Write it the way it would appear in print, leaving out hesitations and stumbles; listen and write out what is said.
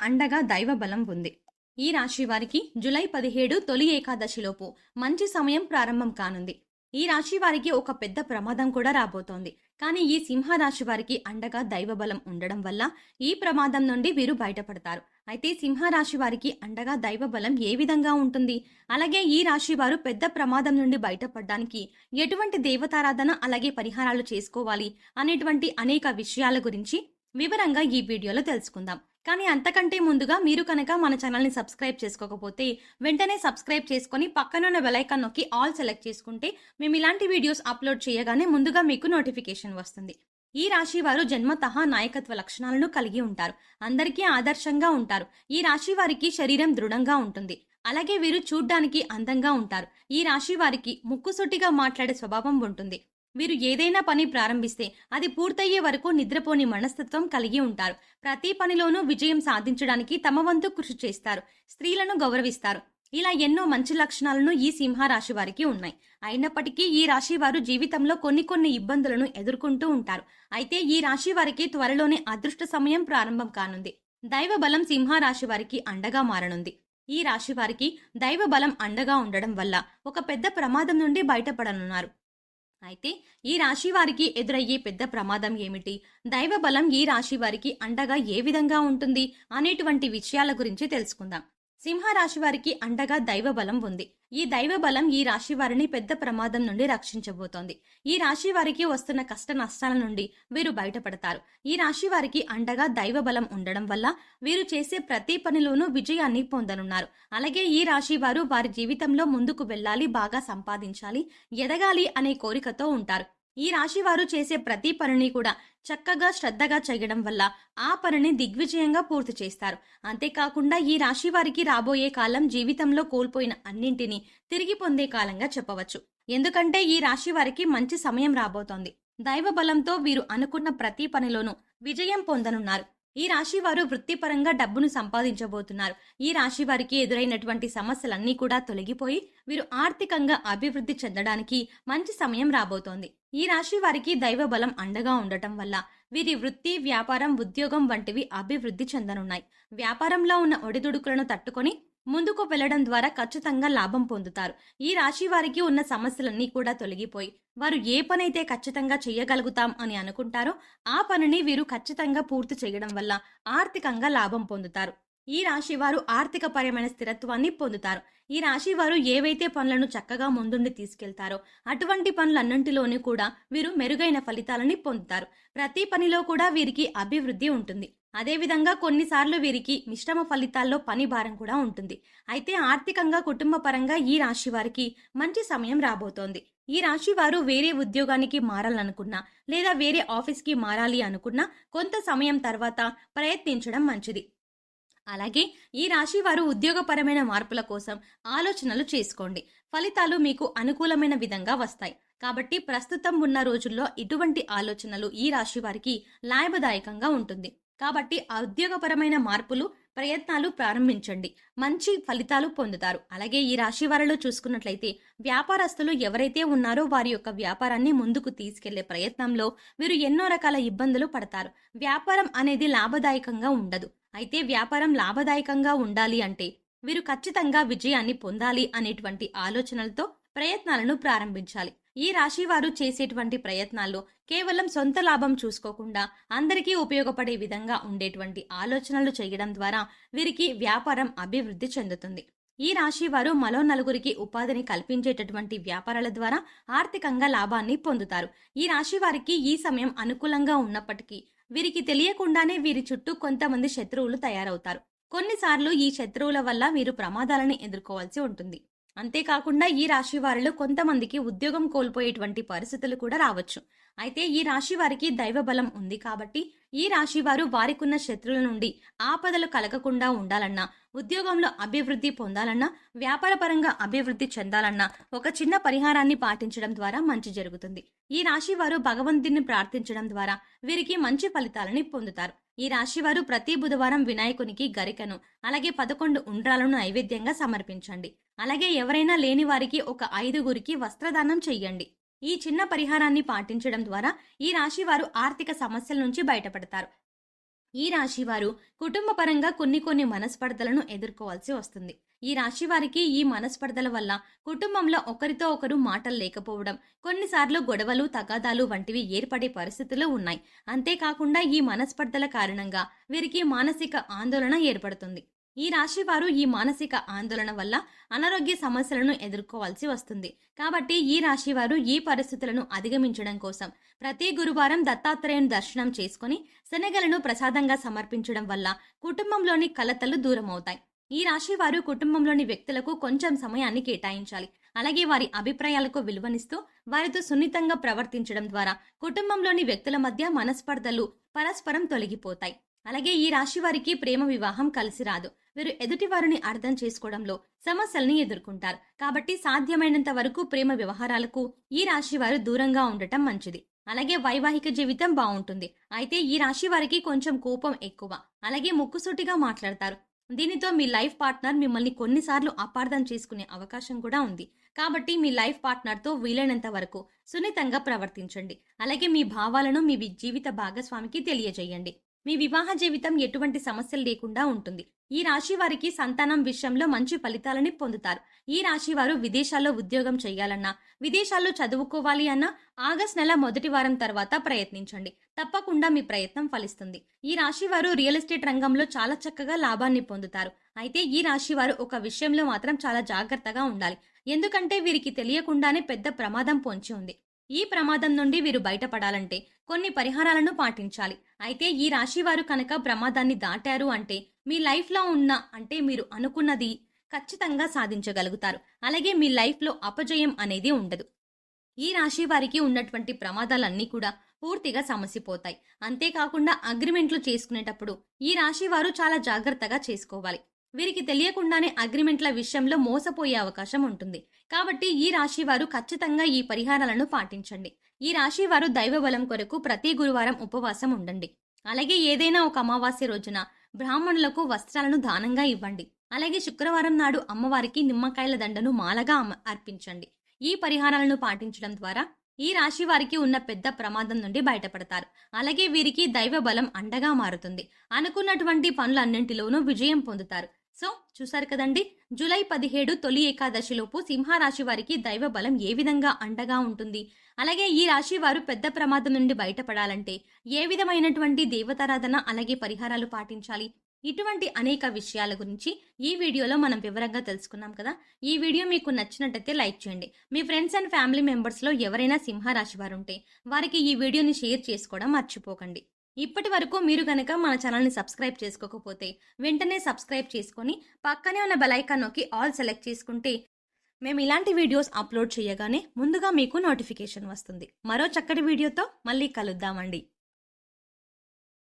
అండగా దైవ బలం ఉంది. ఈ రాశి వారికి జూలై 17 తొలి ఏకాదశిలోపు మంచి సమయం ప్రారంభం కానుంది. ఈ రాశి వారికి ఒక పెద్ద ప్రమాదం కూడా రాబోతోంది. కానీ ఈ సింహ రాశి వారికి అండగా దైవ బలం ఉండడం వల్ల ఈ ప్రమాదం నుండి వీరు బయటపడతారు. అయితే సింహ రాశి వారికి అండగా దైవ బలం ఏ విధంగా ఉంటుంది? అలాగే ఈ రాశి వారు పెద్ద ప్రమాదం నుండి బయటపడడానికి ఎటువంటి దేవతారాధన అలాగే పరిహారాలు చేసుకోవాలి అనేటువంటి అనేక విషయాల గురించి వివరంగా ఈ వీడియోలో తెలుసుకుందాం. కానీ అంతకంటే ముందుగా మీరు కనుక మన ఛానల్ని సబ్స్క్రైబ్ చేసుకోకపోతే వెంటనే సబ్స్క్రైబ్ చేసుకొని పక్కనున్న బెల్ ఐకాన్ నొక్కి ఆల్ సెలెక్ట్ చేసుకుంటే మేము ఇలాంటి వీడియోస్ అప్లోడ్ చేయగానే ముందుగా మీకు నోటిఫికేషన్ వస్తుంది. ఈ రాశి వారు జన్మతః నాయకత్వ లక్షణాలను కలిగి ఉంటారు. అందరికీ ఆదర్శంగా ఉంటారు. ఈ రాశి వారికి శరీరం దృఢంగా ఉంటుంది. అలాగే వీరు చూడ్డానికి అందంగా ఉంటారు. ఈ రాశి వారికి ముక్కుసూటిగా మాట్లాడే స్వభావం ఉంటుంది. వీరు ఏదైనా పని ప్రారంభిస్తే అది పూర్తయ్యే వరకు నిద్రపోని మనస్తత్వం కలిగి ఉంటారు. ప్రతి పనిలోనూ విజయం సాధించడానికి తమ వంతు కృషి చేస్తారు. స్త్రీలను గౌరవిస్తారు. ఇలా ఎన్నో మంచి లక్షణాలను ఈ సింహ రాశి వారికి ఉన్నాయి. అయినప్పటికీ ఈ రాశి వారు జీవితంలో కొన్ని ఇబ్బందులను ఎదుర్కొంటూ ఉంటారు. అయితే ఈ రాశి వారికి త్వరలోనే అదృష్ట సమయం ప్రారంభం కానుంది. దైవ బలం సింహ రాశి వారికి అండగా మారనుంది. ఈ రాశి వారికి దైవ బలం అండగా ఉండడం వల్ల ఒక పెద్ద ప్రమాదం నుండి బయటపడనున్నారు. అయితే ఈ రాశి వారికి ఎదురయ్యే పెద్ద ప్రమాదం ఏమిటి? దైవ బలం ఈ రాశి వారికి అండగా ఏ విధంగా ఉంటుంది అనేటువంటి విషయాల గురించి తెలుసుకుందాం. సింహ రాశి వారికి అండగా దైవ బలం ఉంది. ఈ దైవ బలం ఈ రాశి వారిని పెద్ద ప్రమాదం నుండి రక్షించబోతోంది. ఈ రాశి వారికి వస్తున్న కష్ట నష్టాల నుండి వీరు బయటపడతారు. ఈ రాశి వారికి అండగా దైవ బలం ఉండడం వల్ల వీరు చేసే ప్రతి పనిలోనూ విజయాన్ని పొందనున్నారు. అలాగే ఈ రాశి వారు వారి జీవితంలో ముందుకు వెళ్ళాలి, బాగా సంపాదించాలి, ఎదగాలి అనే కోరికతో ఉంటారు. ఈ రాశి వారు చేసే ప్రతి పనిని కూడా చక్కగా శ్రద్ధగా చేయడం వల్ల ఆ పనిని దిగ్విజయంగా పూర్తి చేస్తారు. అంతేకాకుండా ఈ రాశి వారికి రాబోయే కాలం జీవితంలో కోల్పోయిన అన్నింటినీ తిరిగి పొందే కాలంగా చెప్పవచ్చు. ఎందుకంటే ఈ రాశి వారికి మంచి సమయం రాబోతోంది. దైవ బలంతో వీరు అనుకున్న ప్రతి పనిలోనూ విజయం పొందనున్నారు. ఈ రాశి వారు వృత్తిపరంగా డబ్బును సంపాదించబోతున్నారు. ఈ రాశి వారికి ఎదురైనటువంటి సమస్యలన్నీ కూడా తొలగిపోయి వీరు ఆర్థికంగా అభివృద్ధి చెందడానికి మంచి సమయం రాబోతోంది. ఈ రాశి వారికి దైవ బలం అండగా ఉండటం వల్ల వీరి వృత్తి, వ్యాపారం, ఉద్యోగం వంటివి అభివృద్ధి చెందనున్నాయి. వ్యాపారంలో ఉన్న ఒడిదుడుకులను తట్టుకొని ముందుకు వెళ్లడం ద్వారా ఖచ్చితంగా లాభం పొందుతారు. ఈ రాశి వారికి ఉన్న సమస్యలన్నీ కూడా తొలగిపోయి వారు ఏ పనైతే ఖచ్చితంగా చేయగలుగుతాం అని అనుకుంటారో ఆ పనిని వీరు ఖచ్చితంగా పూర్తి చేయడం వల్ల ఆర్థికంగా లాభం పొందుతారు. ఈ రాశి వారు ఆర్థిక పరమైన స్థిరత్వాన్ని పొందుతారు. ఈ రాశి వారు ఏవైతే పనులను చక్కగా ముందుండి తీసుకెళ్తారో అటువంటి పనులన్నింటిలోనూ కూడా వీరు మెరుగైన ఫలితాలని పొందుతారు. ప్రతి పనిలో కూడా వీరికి అభివృద్ధి ఉంటుంది. అదేవిధంగా కొన్నిసార్లు వీరికి మిశ్రమ ఫలితాల్లో పని భారం కూడా ఉంటుంది. అయితే ఆర్థికంగా, కుటుంబ పరంగా ఈ రాశి వారికి మంచి సమయం రాబోతోంది. ఈ రాశి వారు వేరే ఉద్యోగానికి మారాలనుకున్నా లేదా వేరే ఆఫీస్కి మారాలి అనుకున్నా కొంత సమయం తర్వాత ప్రయత్నించడం మంచిది. అలాగే ఈ రాశి వారు ఉద్యోగపరమైన మార్పుల కోసం ఆలోచనలు చేసుకోండి. ఫలితాలు మీకు అనుకూలమైన విధంగా వస్తాయి. కాబట్టి ప్రస్తుతం ఉన్న రోజుల్లో ఇటువంటి ఆలోచనలు ఈ రాశి వారికి లాభదాయకంగా ఉంటుంది. కాబట్టి ఆ ఉద్యోగపరమైన మార్పులు, ప్రయత్నాలు ప్రారంభించండి. మంచి ఫలితాలు పొందుతారు. అలాగే ఈ రాశి వారిలో చూసుకున్నట్లయితే వ్యాపారస్తులు ఎవరైతే ఉన్నారో వారి యొక్క వ్యాపారాన్ని ముందుకు తీసుకెళ్లే ప్రయత్నంలో వీరు ఎన్నో రకాల ఇబ్బందులు పడతారు. వ్యాపారం అనేది లాభదాయకంగా ఉండదు. అయితే వ్యాపారం లాభదాయకంగా ఉండాలి అంటే వీరు ఖచ్చితంగా విజయాన్ని పొందాలి అనేటువంటి ఆలోచనలతో ప్రయత్నాలను ప్రారంభించాలి. ఈ రాశి వారు చేసేటువంటి ప్రయత్నాల్లో కేవలం సొంత లాభం చూసుకోకుండా అందరికీ ఉపయోగపడే విధంగా ఉండేటువంటి ఆలోచనలు చేయడం ద్వారా వీరికి వ్యాపారం అభివృద్ధి చెందుతుంది. ఈ రాశి వారు మరో నలుగురికి ఉపాధిని కల్పించేటటువంటి వ్యాపారాల ద్వారా ఆర్థికంగా లాభాన్ని పొందుతారు. ఈ రాశి వారికి ఈ సమయం అనుకూలంగా ఉన్నప్పటికీ వీరికి తెలియకుండానే వీరి చుట్టూ కొంతమంది శత్రువులు తయారవుతారు. కొన్నిసార్లు ఈ శత్రువుల వల్ల వీరు ప్రమాదాలను ఎదుర్కోవాల్సి ఉంటుంది. అంతేకాకుండా ఈ రాశి వారిలో కొంతమందికి ఉద్యోగం కోల్పోయేటువంటి పరిస్థితులు కూడా రావచ్చు. అయితే ఈ రాశి వారికి దైవ బలం ఉంది కాబట్టి ఈ రాశి వారు వారికున్న శత్రువుల నుండి ఆపదలు కలగకుండా ఉండాలన్నా, ఉద్యోగంలో అభివృద్ధి పొందాలన్నా, వ్యాపారపరంగా అభివృద్ధి చెందాలన్నా ఒక చిన్న పరిహారాన్ని పాటించడం ద్వారా మంచి జరుగుతుంది. ఈ రాశి వారు భగవంతుని ప్రార్థించడం ద్వారా వీరికి మంచి ఫలితాలని పొందుతారు. ఈ రాశి వారు ప్రతి బుధవారం వినాయకునికి గరికను అలాగే 11 ఉండ్రాలను నైవేద్యంగా సమర్పించండి. అలాగే ఎవరైనా లేని వారికి ఒక 5గురికి వస్త్రదానం చెయ్యండి. ఈ చిన్న పరిహారాన్ని పాటించడం ద్వారా ఈ రాశి వారు ఆర్థిక సమస్యల నుంచి బయటపడతారు. ఈ రాశివారు కుటుంబ పరంగా కొన్ని మనస్పర్ధలను ఎదుర్కోవాల్సి వస్తుంది. ఈ రాశి వారికి ఈ మనస్పర్ధల వల్ల కుటుంబంలో ఒకరితో ఒకరు మాటలు లేకపోవడం, కొన్నిసార్లు గొడవలు, తగాదాలు వంటివి ఏర్పడే పరిస్థితులు ఉన్నాయి. అంతేకాకుండా ఈ మనస్పర్ధల కారణంగా వీరికి మానసిక ఆందోళన ఏర్పడుతుంది. ఈ రాశి వారు ఈ మానసిక ఆందోళన వల్ల అనారోగ్య సమస్యలను ఎదుర్కోవాల్సి వస్తుంది. కాబట్టి ఈ రాశి వారు ఈ పరిస్థితులను అధిగమించడం కోసం ప్రతి గురువారం దత్తాత్రేయుని దర్శనం చేసుకుని శనగలను ప్రసాదంగా సమర్పించడం వల్ల కుటుంబంలోని కలతలు దూరమవుతాయి. ఈ రాశి వారు కుటుంబంలోని వ్యక్తులకు కొంచెం సమయాన్ని కేటాయించాలి. అలాగే వారి అభిప్రాయాలకు విలువనిస్తూ వారితో సున్నితంగా ప్రవర్తించడం ద్వారా కుటుంబంలోని వ్యక్తుల మధ్య మనస్పర్ధలు పరస్పరం తొలగిపోతాయి. అలాగే ఈ రాశి వారికి ప్రేమ వివాహం కలిసి రాదు. వీరు ఎదుటి వారిని అర్థం చేసుకోవడంలో సమస్యల్ని ఎదుర్కొంటారు. కాబట్టి సాధ్యమైనంత వరకు ప్రేమ వ్యవహారాలకు ఈ రాశి వారు దూరంగా ఉండటం మంచిది. అలాగే వైవాహిక జీవితం బాగుంటుంది. అయితే ఈ రాశి వారికి కొంచెం కోపం ఎక్కువ. అలాగే ముక్కుసూటిగా మాట్లాడతారు. దీనితో మీ లైఫ్ పార్ట్నర్ మిమ్మల్ని కొన్నిసార్లు అపార్థం చేసుకునే అవకాశం కూడా ఉంది. కాబట్టి మీ లైఫ్ పార్ట్నర్తో వీలైనంత వరకు సున్నితంగా ప్రవర్తించండి. అలాగే మీ భావాలను మీ జీవిత భాగస్వామికి తెలియజేయండి. మీ వివాహ జీవితం ఎటువంటి సమస్యలు లేకుండా ఉంటుంది. ఈ రాశి వారికి సంతానం విషయంలో మంచి ఫలితాలని పొందుతారు. ఈ రాశి వారు విదేశాల్లో ఉద్యోగం చేయాలన్నా, విదేశాల్లో చదువుకోవాలి అన్నా ఆగస్టు నెల మొదటి వారం తర్వాత ప్రయత్నించండి. తప్పకుండా మీ ప్రయత్నం ఫలిస్తుంది. ఈ రాశి వారు రియల్ ఎస్టేట్ రంగంలో చాలా చక్కగా లాభాన్ని పొందుతారు. అయితే ఈ రాశి వారు ఒక విషయంలో మాత్రం చాలా జాగ్రత్తగా ఉండాలి. ఎందుకంటే వీరికి తెలియకుండానే పెద్ద ప్రమాదం పొంచి ఉంది. ఈ ప్రమాదం నుండి వీరు బయటపడాలంటే కొన్ని పరిహారాలను పాటించాలి. అయితే ఈ రాశి వారు కనుక ప్రమాదాన్ని దాటారు అంటే మీ లైఫ్లో అంటే మీరు అనుకున్నది ఖచ్చితంగా సాధించగలుగుతారు. అలాగే మీ లైఫ్లో అపజయం అనేది ఉండదు. ఈ రాశి వారికి ఉన్నటువంటి ప్రమాదాలన్నీ కూడా పూర్తిగా సమసిపోతాయి. అంతేకాకుండా అగ్రిమెంట్లు చేసుకునేటప్పుడు ఈ రాశి వారు చాలా జాగ్రత్తగా చేసుకోవాలి. వీరికి తెలియకుండానే అగ్రిమెంట్ల విషయంలో మోసపోయే అవకాశం ఉంటుంది. కాబట్టి ఈ రాశి వారు ఖచ్చితంగా ఈ పరిహారాలను పాటించండి. ఈ రాశి వారు దైవ బలం కొరకు ప్రతి గురువారం ఉపవాసం ఉండండి. అలాగే ఏదైనా ఒక అమావాస్య రోజున బ్రాహ్మణులకు వస్త్రాలను దానంగా ఇవ్వండి. అలాగే శుక్రవారం నాడు అమ్మవారికి నిమ్మకాయల దండను మాలగా అర్పించండి. ఈ పరిహారాలను పాటించడం ద్వారా ఈ రాశి వారికి ఉన్న పెద్ద ప్రమాదం నుండి బయటపడతారు. అలాగే వీరికి దైవ బలం అండగా మారుతుంది. అనుకున్నటువంటి పనులన్నింటిలోనూ విజయం పొందుతారు. సో చూసారు కదండి, జూలై 17 తొలి ఏకాదశిలోపు సింహరాశి వారికి దైవ బలం ఏ విధంగా అండగా ఉంటుంది. అలాగే ఈ రాశి వారు పెద్ద ప్రమాదం నుండి బయటపడాలంటే ఏ విధమైనటువంటి దేవతారాధన అలాగే పరిహారాలు పాటించాలి, ఇటువంటి అనేక విషయాల గురించి ఈ వీడియోలో మనం వివరంగా తెలుసుకున్నాం కదా. ఈ వీడియో మీకు నచ్చినట్టయితే లైక్ చేయండి. మీ ఫ్రెండ్స్ అండ్ ఫ్యామిలీ మెంబర్స్లో ఎవరైనా సింహరాశి వారు ఉంటే వారికి ఈ వీడియోని షేర్ చేసుకోవడం మర్చిపోకండి. ఇప్పటి వరకు మీరు కనుక మన ఛానల్ని సబ్స్క్రైబ్ చేసుకోకపోతే వెంటనే సబ్స్క్రైబ్ చేసుకొని పక్కనే ఉన్న బెల్ ఐకాన్ నొక్కి ఆల్ సెలెక్ట్ చేసుకుంటే మేము ఇలాంటి వీడియోస్ అప్లోడ్ చేయగానే ముందుగా మీకు నోటిఫికేషన్ వస్తుంది. మరో చక్కటి వీడియోతో మళ్ళీ కలుద్దామండి.